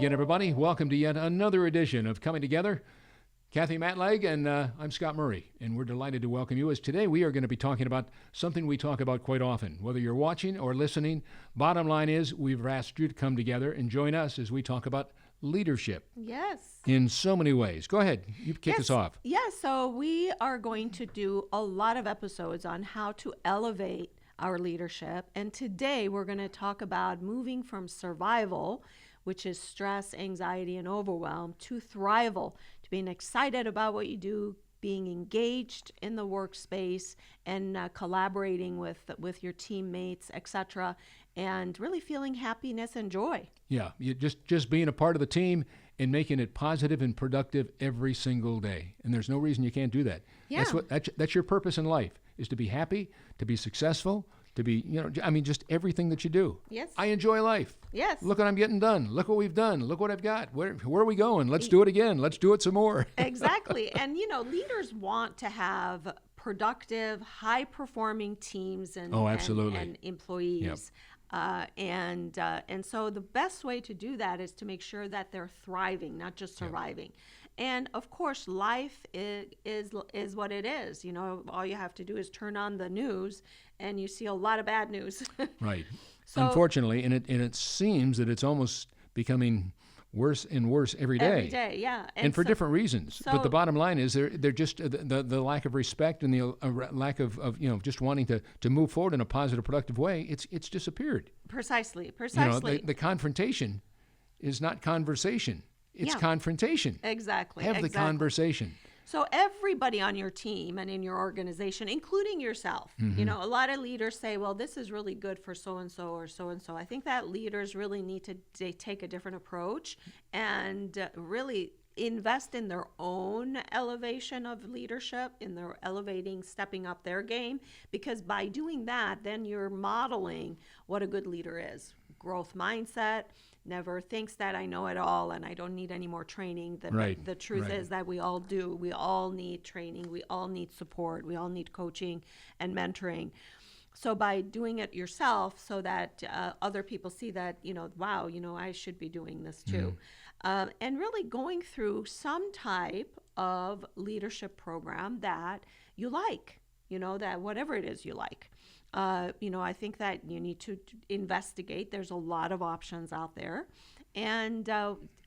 again, everybody. Welcome to yet another edition of Coming Together. Kathy Motlagh, and I'm Scott Murray, and we're delighted to welcome you as today we are going to be talking about something we talk about quite often. Whether you're watching or listening, bottom line is we've asked you to come together and join us as we talk about leadership. Yes. In so many ways. Go ahead. You kick us off. Yes. So we are going to do a lot of episodes on how to elevate our leadership. And today we're going to talk about moving from survival, which is stress, anxiety, and overwhelm, to thrival, to being excited about what you do, being engaged in the workspace, and collaborating with your teammates, etc., and really feeling happiness and joy. Yeah, you just being a part of the team and making it positive and productive every single day. And there's no reason you can't do that. Yeah. That's your purpose in life, is to be happy, to be successful, to be, just everything that you do. Yes. I enjoy life. Yes. Look what I'm getting done. Look what we've done. Look what I've got. Where are we going? Let's do it again. Let's do it some more. Exactly. And, leaders want to have productive, high-performing teams and employees. Yep. And so the best way to do that is to make sure that they're thriving, not just surviving. Yep. And of course, life is what it is. All you have to do is turn on the news, and you see a lot of bad news. Right. So, unfortunately, and it seems that it's almost becoming worse and worse every day. Every day, yeah. And for different reasons. But the bottom line is they're just the lack of respect and the lack of just wanting to move forward in a positive, productive way. It's disappeared. Precisely. The confrontation is not conversation. It's confrontation. Exactly. Have the conversation. So everybody on your team and in your organization, including yourself, a lot of leaders say, well, this is really good for so-and-so or so-and-so. I think that leaders really need to take a different approach and really invest in their own elevation of leadership, in their stepping up their game, because by doing that, then you're modeling what a good leader is. Growth mindset, never thinks that I know it all and I don't need any more training. The truth is that we all do. We all need training. We all need support. We all need coaching and mentoring. So by doing it yourself so that other people see that, wow, I should be doing this too. And really going through some type of leadership program that you like, that whatever it is you like. I think that you need to investigate. There's a lot of options out there. And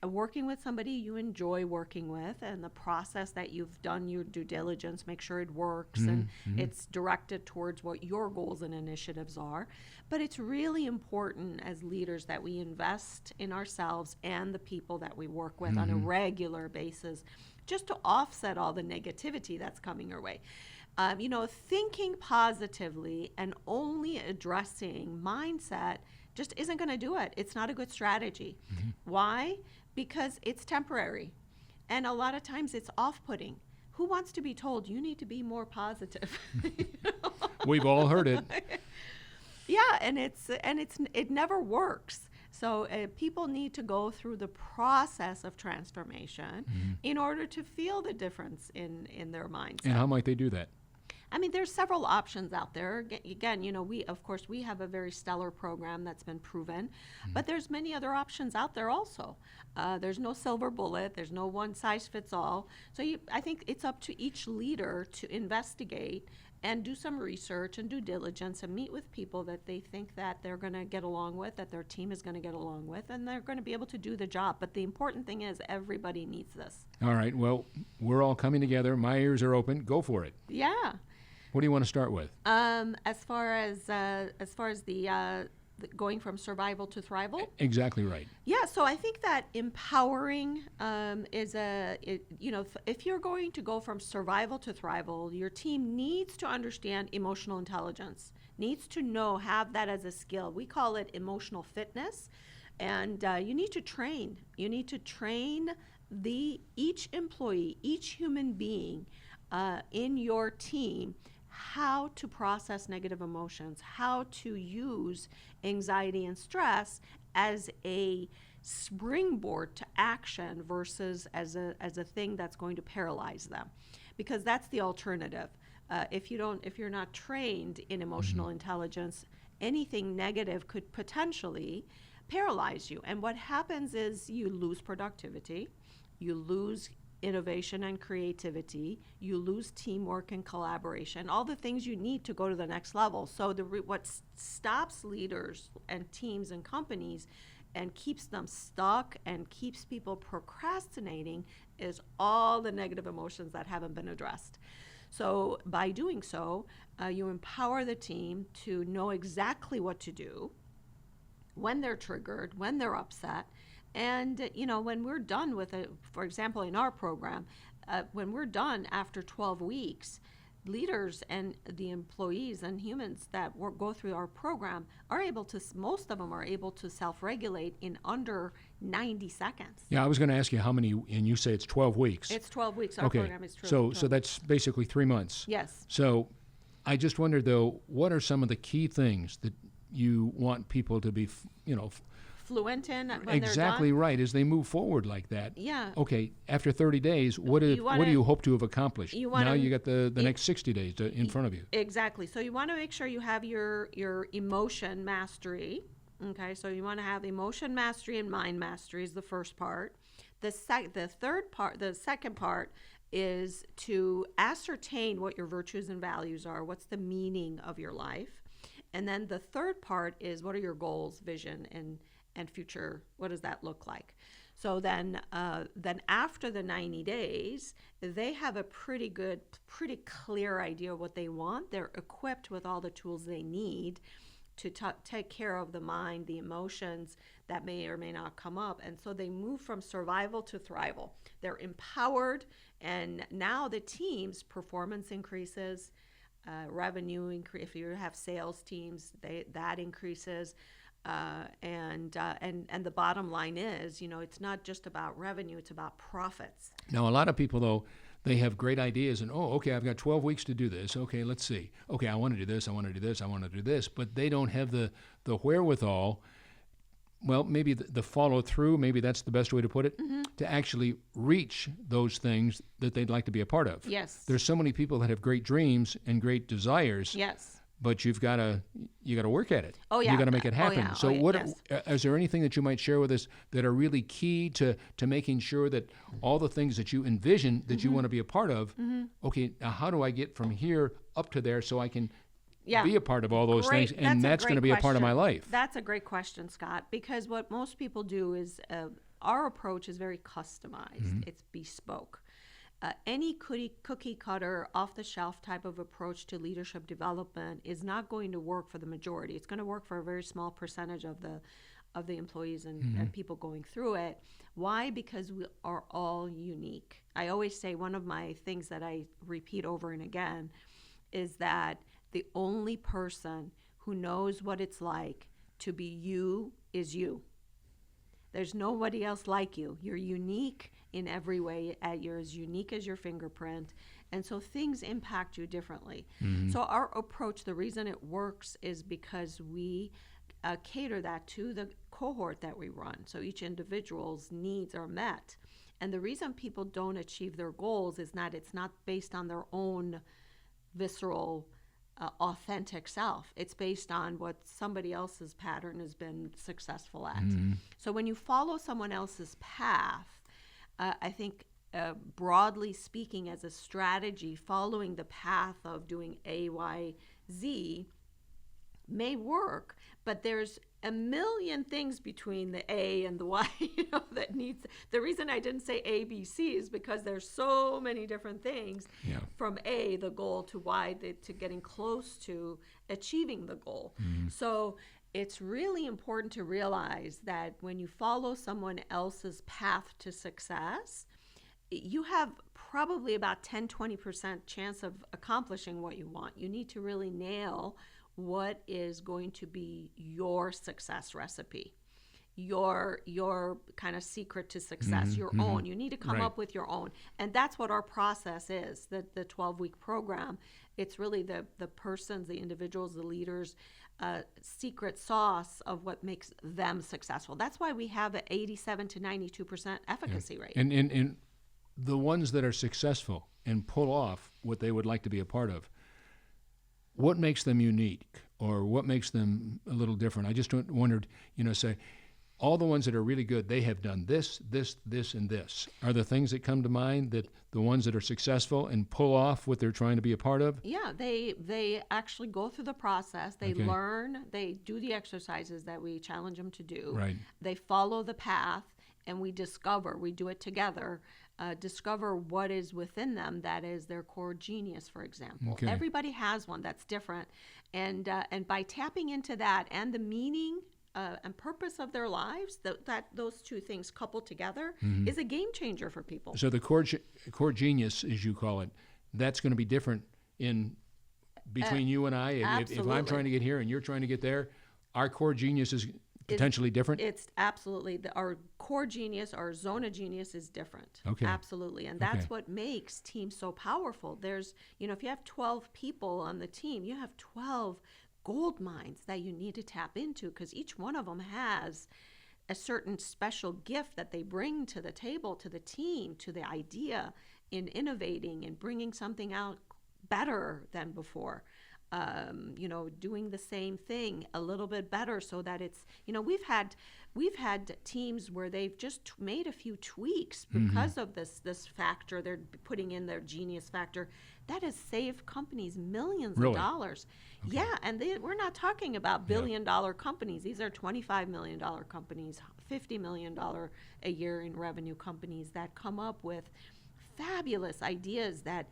working with somebody you enjoy working with, and the process that you've done your due diligence, make sure it works and it's directed towards what your goals and initiatives are. But it's really important as leaders that we invest in ourselves and the people that we work with on a regular basis, just to offset all the negativity that's coming your way. Thinking positively and only addressing mindset just isn't going to do it. It's not a good strategy. Why? Because it's temporary. And a lot of times it's off-putting. Who wants to be told you need to be more positive? We've all heard it. Yeah, and it never works. So people need to go through the process of transformation in order to feel the difference in their mindset. And how might they do that? There's several options out there. Again, we have a very stellar program that's been proven, but there's many other options out there also. There's no silver bullet. There's no one size fits all. So I think it's up to each leader to investigate and do some research and due diligence and meet with people that they think that they're going to get along with, that their team is going to get along with, and they're going to be able to do the job. But the important thing is everybody needs this. All right. Well, we're all coming together. My ears are open. Go for it. Yeah. What do you want to start with? As far as the going from survival to thrival? Exactly right. Yeah, so I think that empowering if you're going to go from survival to thrival, your team needs to understand emotional intelligence, needs to have that as a skill. We call it emotional fitness, and you need to train. You need to train each employee, each human being in your team how to process negative emotions, how to use anxiety and stress as a springboard to action versus as a thing that's going to paralyze them, because that's the alternative. If you're not trained in emotional intelligence, anything negative could potentially paralyze you. And what happens is you lose productivity, you lose innovation and creativity, you lose teamwork and collaboration, all the things you need to go to the next level. So what stops leaders and teams and companies and keeps them stuck and keeps people procrastinating is all the negative emotions that haven't been addressed. So by doing so, you empower the team to know exactly what to do when they're triggered, when they're upset. And, when we're done with it, for example, in our program, when we're done after 12 weeks, leaders and the employees and humans that go through our program are able to, most of them are able to self-regulate in under 90 seconds. Yeah, I was going to ask you how many, and you say it's 12 weeks. It's 12 weeks. Our okay. program is true. So that's basically 3 months. Yes. So I just wondered, though, what are some of the key things that you want people to be, fluent in when exactly they're done? Right as they move forward like that. Yeah. Okay, after 30 days, what do you hope to have accomplished? Now you got the next 60 days in front of you. Exactly. So you want to make sure you have your emotion mastery. Okay, so you want to have emotion mastery and mind mastery is the first part. The second part is to ascertain what your virtues and values are. What's the meaning of your life? And then the third part is what are your goals, vision, and future, what does that look like? So then after the 90 days, they have a pretty clear idea of what they want. They're equipped with all the tools they need to take care of the mind, the emotions that may or may not come up. And so they move from survival to thrival. They're empowered, and now the team's performance increases, revenue increase. If you have sales teams, that increases. And the bottom line is, it's not just about revenue, it's about profits. Now, a lot of people, though, they have great ideas and, okay, I've got 12 weeks to do this. Okay, let's see. Okay, I want to do this, I want to do this, I want to do this. But they don't have the wherewithal, well, maybe the follow through, maybe that's the best way to put it, to actually reach those things that they'd like to be a part of. Yes. There's so many people that have great dreams and great desires. Yes. But you got to work at it. Oh, yeah. You got to make it happen. Yes. Is there anything that you might share with us that are really key to making sure that all the things that you envision that you want to be a part of, okay, now how do I get from here up to there so I can be a part of all those things, and that's going to be a part of my life? That's a great question, Scott, because what most people do is our approach is very customized. It's bespoke. Any cookie cutter, off-the-shelf type of approach to leadership development is not going to work for the majority. It's going to work for a very small percentage of the employees and people going through it. Why? Because we are all unique. I always say one of my things that I repeat over and again is that the only person who knows what it's like to be you is you. There's nobody else like you. You're unique in every way. You're as unique as your fingerprint. And so things impact you differently. So our approach, the reason it works is because we cater that to the cohort that we run. So each individual's needs are met. And the reason people don't achieve their goals is that it's not based on their own visceral authentic self. It's based on what somebody else's pattern has been successful at. So when you follow someone else's path, I think broadly speaking as a strategy, following the path of doing A, Y, Z may work, but there's a million things between the A and the Y, that needs. The reason I didn't say A, B, C is because there's so many different things from A, the goal, to Y, to getting close to achieving the goal. So it's really important to realize that when you follow someone else's path to success, you have probably about 10-20% chance of accomplishing what you want. You need to really nail what is going to be your success recipe, your kind of secret to success, your own. You need to come up with your own. And that's what our process is, the 12-week program. It's really the persons, the individuals, the leaders' secret sauce of what makes them successful. That's why we have an 87 to 92% efficacy rate. And the ones that are successful and pull off what they would like to be a part of, what makes them unique, or what makes them a little different? I just wondered, say, all the ones that are really good, they have done this, this, this, and this. Are the things that come to mind that the ones that are successful and pull off what they're trying to be a part of? Yeah, they actually go through the process. They learn. They do the exercises that we challenge them to do. Right. They follow the path, and we discover. We do it together. Discover what is within them that is their core genius, for example. Okay. Everybody has one that's different, and by tapping into that and the meaning and purpose of their lives, that those two things coupled together is a game changer for people. So the core genius, as you call it, that's going to be different in between you and I. If I'm trying to get here and you're trying to get there, our core genius is potentially different? It's absolutely. Our core genius, our zone of genius is different. Okay. Absolutely. And that's what makes teams so powerful. There's, if you have 12 people on the team, you have 12 gold mines that you need to tap into, because each one of them has a certain special gift that they bring to the table, to the team, to the idea in innovating and bringing something out better than before. Doing the same thing a little bit better, so that it's, we've had teams where they've just made a few tweaks because of this factor they're putting in, their genius factor, that has saved companies millions of dollars. Okay. Yeah, and we're not talking about billion-dollar companies. These are $25 million companies, $50 million a year in revenue companies that come up with fabulous ideas that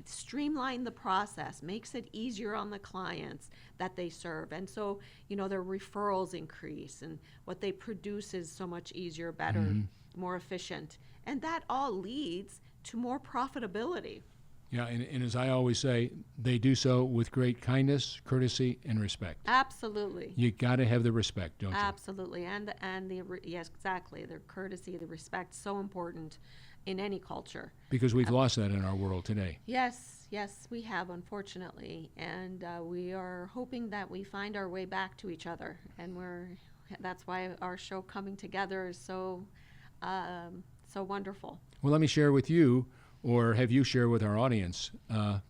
streamline the process, makes it easier on the clients that they serve. And so, their referrals increase, and what they produce is so much easier, better, more efficient. And that all leads to more profitability. Yeah, and as I always say, they do so with great kindness, courtesy, and respect. Absolutely. You got to have the respect, don't you? Absolutely. And yes, exactly. The courtesy, the respect, so important in any culture. Because we've lost that in our world today. Yes, we have, unfortunately. And we are hoping that we find our way back to each other. And that's why our show Coming Together is so wonderful. Well, let me share with you, or have you share with our audience,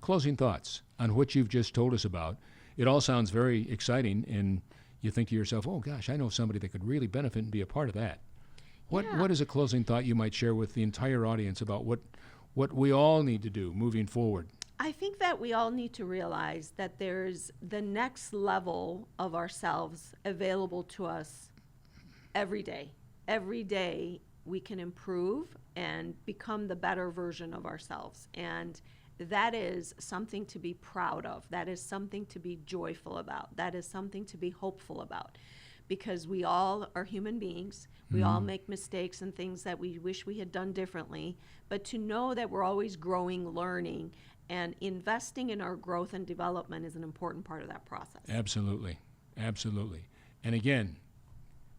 closing thoughts on what you've just told us about. It all sounds very exciting, and you think to yourself, oh gosh, I know somebody that could really benefit and be a part of that. What is a closing thought you might share with the entire audience about what we all need to do moving forward? I think that we all need to realize that there's the next level of ourselves available to us every day. Every day we can improve and become the better version of ourselves. And that is something to be proud of. That is something to be joyful about. That is something to be hopeful about. Because we all are human beings. We all make mistakes and things that we wish we had done differently. But to know that we're always growing, learning, and investing in our growth and development is an important part of that process. Absolutely. Absolutely. And again,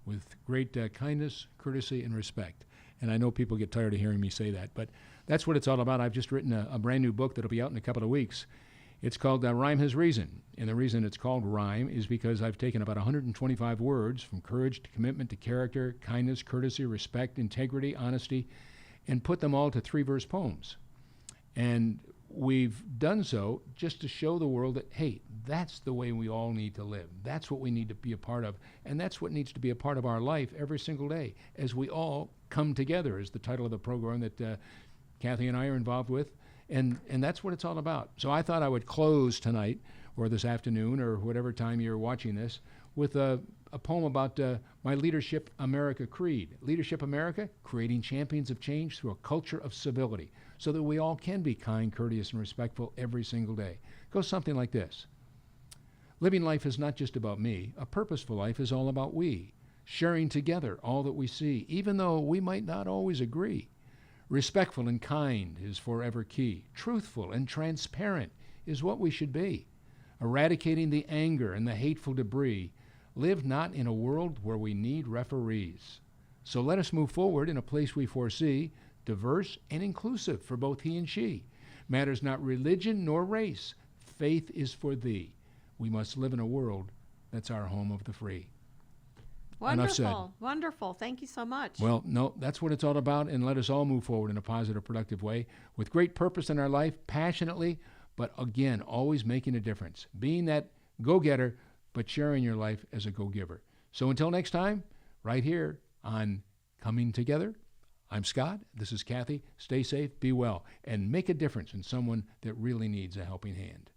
with great kindness, courtesy, and respect. And I know people get tired of hearing me say that, but that's what it's all about. I've just written a brand new book that'll be out in a couple of weeks. It's called Rhyme Has Reason. And the reason it's called Rhyme is because I've taken about 125 words, from courage to commitment to character, kindness, courtesy, respect, integrity, honesty, and put them all to 3-verse poems. And we've done so just to show the world that, hey, that's the way we all need to live. That's what we need to be a part of. And that's what needs to be a part of our life every single day as we all come together, is the title of the program that Kathy and I are involved with. And that's what it's all about. So I thought I would close tonight, or this afternoon, or whatever time you're watching this, with a poem about my Leadership America creed. Leadership America, creating champions of change through a culture of civility, so that we all can be kind, courteous, and respectful every single day. It goes something like this. Living life is not just about me. A purposeful life is all about we, sharing together all that we see, even though we might not always agree. Respectful and kind is forever key. Truthful and transparent is what we should be. Eradicating the anger and the hateful debris. Live not in a world where we need referees. So let us move forward in a place we foresee, diverse and inclusive for both he and she. Matters not religion nor race. Faith is for thee. We must live in a world that's our home of the free. Wonderful. Wonderful. Thank you so much. Well, no, that's what it's all about, and let us all move forward in a positive, productive way with great purpose in our life, passionately, but again, always making a difference. Being that go-getter, but sharing your life as a go-giver. So until next time, right here on Coming Together. I'm Scott. This is Kathy. Stay safe, be well, and make a difference in someone that really needs a helping hand.